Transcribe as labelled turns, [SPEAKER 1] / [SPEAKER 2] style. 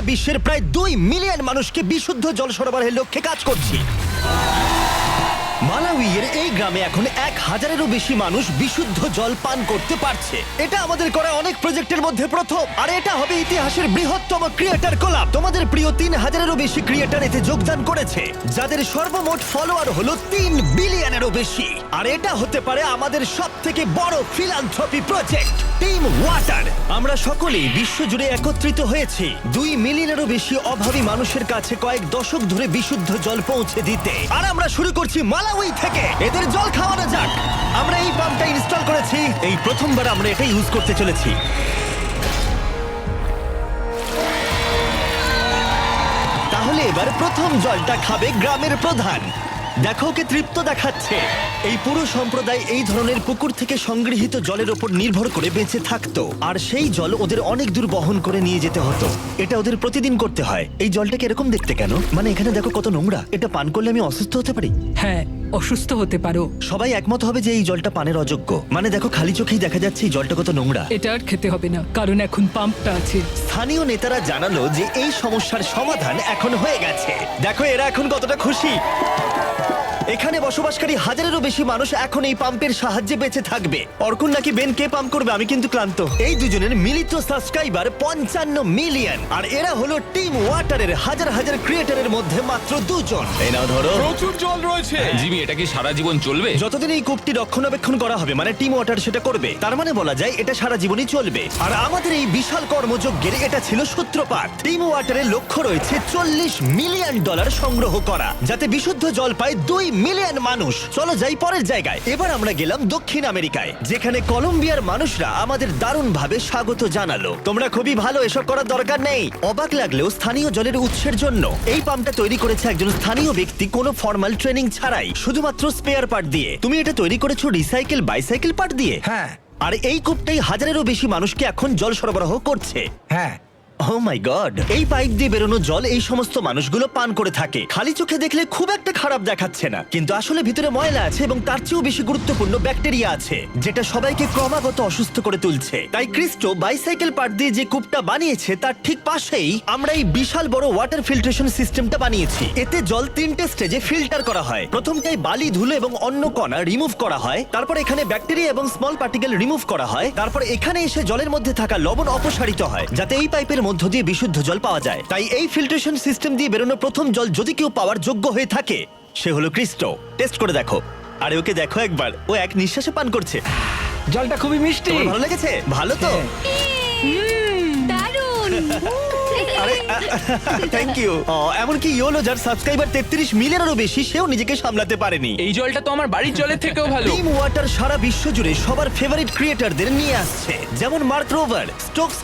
[SPEAKER 1] বিশ্বের প্রায় 2 মিলিয়ন মানুষকে বিশুদ্ধ জল সরবরাহের লক্ষ্যে কাজ করছি। মালাউইয়ের এই গ্রামে এখন 1000-এরও বেশি মানুষ বিশুদ্ধ জল পান করতে পারছে। এটা আমাদের করা অনেক প্রজেক্টের মধ্যে প্রথম, আর এটা হবে ইতিহাসের বৃহত্তম ক্রিয়েটর কোলাব। তোমাদের প্রিয় 3000-এরও বেশি ক্রিয়েটর এতে যোগদান করেছে, যাদের সর্বমোট ফলোয়ার হলো 3 বিলিয়নেরও বেশি। আর এটা হতে পারে আমাদের সবথেকে বড় ফিলান্থ্রপি প্রজেক্ট, টিম ওয়াটার। আমরা সকলেই বিশ্বজুড়ে একত্রিত হয়েছি 2 মিলিয়নেরও বেশি অভাবী মানুষের কাছে কয়েক দশক ধরে বিশুদ্ধ জল পৌঁছে দিতে। আর আমরা শুরু করছি মালাউই থেকে। এদের জল খাওয়ানো যাক। আমরা এই পাম্পটা ইনস্টল করেছি, এই প্রথমবার আমরা এটা ইউজ করতে চলেছি। তাহলে এবার প্রথম জলটা খাবে গ্রামের প্রধান। দেখো, ওকে তৃপ্ত দেখাচ্ছে। এই পুরো সম্প্রদায় এই ধরনের পুকুর থেকে সংগৃহীত জলের উপর নির্ভর করে বেঁচে থাকতো, আর সেই জল ওদের অনেক দূর বহন করে নিয়ে যেতে হতো। এটা ওদের প্রতিদিন করতে হয়। এই জলটাকে এরকম দেখতে কেন? মানে এখানে দেখো কত নোংরা। এটা পান করলে আমি অসুস্থ হতে পারি।
[SPEAKER 2] হ্যাঁ, অসুস্থ হতে পারো।
[SPEAKER 1] সবাই একমত হবে যে এই জলটা পানের অযোগ্য। মানে দেখো, খালি চোখেই দেখা যাচ্ছে এই জলটা কত নোংরা।
[SPEAKER 2] এটা আর খেতে হবে না, কারণ এখন পাম্পটা আছে।
[SPEAKER 1] স্থানীয় নেতারা জানালো যে এই সমস্যার সমাধান এখন হয়ে গেছে। দেখো এরা এখন কতটা খুশি। এখানে বসবাসকারী 1000-এরও বেশি মানুষ এখন এই পাম্পের সাহায্যে বেঁচে থাকবে। অর্কুন নাকি বেন কে পাম্প করবে, আমি কিন্তু ক্লান্ত। এই দুজনের মিলিত সাবস্ক্রাইবার 55 মিলিয়ন, আর এরা হলো টিম ওয়াটারের হাজার হাজার ক্রিয়েটরের মধ্যে মাত্র 2 জন। এই নাও ধরো।
[SPEAKER 3] প্রচুর জল রয়েছে।
[SPEAKER 4] জিমি, এটা কি সারা জীবন চলবে?
[SPEAKER 1] যতদিন এই কূপটি রক্ষণাবেক্ষণ করা হবে, মানে টিম ওয়াটার সেটা করবে, তার মানে বলা যায় এটা সারা জীবনই চলবে। আর আমাদের এই বিশাল কর্মযজ্ঞের এটা ছিল সূত্রপাত। টিম ওয়াটারের লক্ষ্য রয়েছে $40 মিলিয়ন সংগ্রহ করা, যাতে বিশুদ্ধ জল পায় 2 মিলিয়ন মানুষ। চলো যাই পরের জায়গায়। এবার আমরা গেলাম দক্ষিণ আমেরিকায়, যেখানে কলম্বিয়ার মানুষরা আমাদের দারুণভাবে স্বাগত জানালো। তোমরা খুবই ভালো, এসব করার দরকার নেই। অবাক লাগলেও স্থানীয় জলের উৎসের জন্য এই পাম্পটা তৈরি করেছে একজন স্থানীয় ব্যক্তি, কোনো ফর্মাল ট্রেনিং ছাড়াই, শুধুমাত্র স্পেয়ার পার্ট দিয়ে। তুমি এটা তৈরি করেছো রিসাইকেল বাইসাইকেল পার্ট দিয়ে?
[SPEAKER 3] হ্যাঁ
[SPEAKER 1] আর এই কূপটাই 1000-এরও বেশি মানুষকে এখন জল সরবরাহ করছে।
[SPEAKER 3] হ্যাঁ।
[SPEAKER 1] ও মাই গড! এই পাইপ দিয়ে বেরোনো জল এই সমস্ত মানুষগুলো পান করে থাকে। খালি চোখে দেখলে খুব একটা খারাপ দেখাচ্ছে না, কিন্তু আসলে ভিতরে ময়লা আছে, এবং তার চেয়েও বেশি গুরুত্বপূর্ণ ব্যাকটেরিয়া আছে, যেটা সবাইকে ক্রমাগত অসুস্থ করে তুলছে। তাই ক্রিস্টো বাইসাইকেল পার্ট দিয়ে যে কূপটা বানিয়েছে তার ঠিক পাশেই আমরা এই বিশাল বড় ওয়াটার ফিল্ট্রেশন সিস্টেমটা বানিয়েছি। এতে জল 3টে স্টেজে ফিল্টার করা হয়। প্রথমটাই বালি, ধুলো এবং অন্য কণা রিমুভ করা হয়। তারপর এখানে ব্যাকটেরিয়া এবং স্মল পার্টিকেল রিমুভ করা হয়। তারপর এখানে এসে জলের মধ্যে থাকা লবণ অপসারিত হয়, যাতে এই পাইপের মধ্য দিয়ে বিশুদ্ধ জল পাওয়া যায়। তাই এই ফিল্ট্রেশন সিস্টেম দিয়ে বেরোনো প্রথম জল যদি কেউ পাওয়ার যোগ্য হয়ে থাকে, সে হলো ক্রিস্টো। টেস্ট করে দেখো। আরে ওকে দেখো একবার, ও এক নিঃশ্বাসে পান করছে।
[SPEAKER 3] জলটা খুবই মিষ্টি।
[SPEAKER 1] তোমার ভালো লেগেছে? ভালো তো?
[SPEAKER 5] দারুণ।
[SPEAKER 1] আরে থ্যাংক ইউ। এমনকি ইয়োলো, যার সাবস্ক্রাইবার 33 মিলিয়নেরও বেশি, সেও নিজেকে সামলাতে পারেনি।
[SPEAKER 4] এই জলটা তো আমার বাড়ির জলের থেকেও ভালো।
[SPEAKER 1] টিম ওয়াটার সারা বিশ্ব জুড়ে সবার ফেভারিট ক্রিয়েটরদের নিয়ে আসছে, যেমন মার্ক রোভার, স্টোকস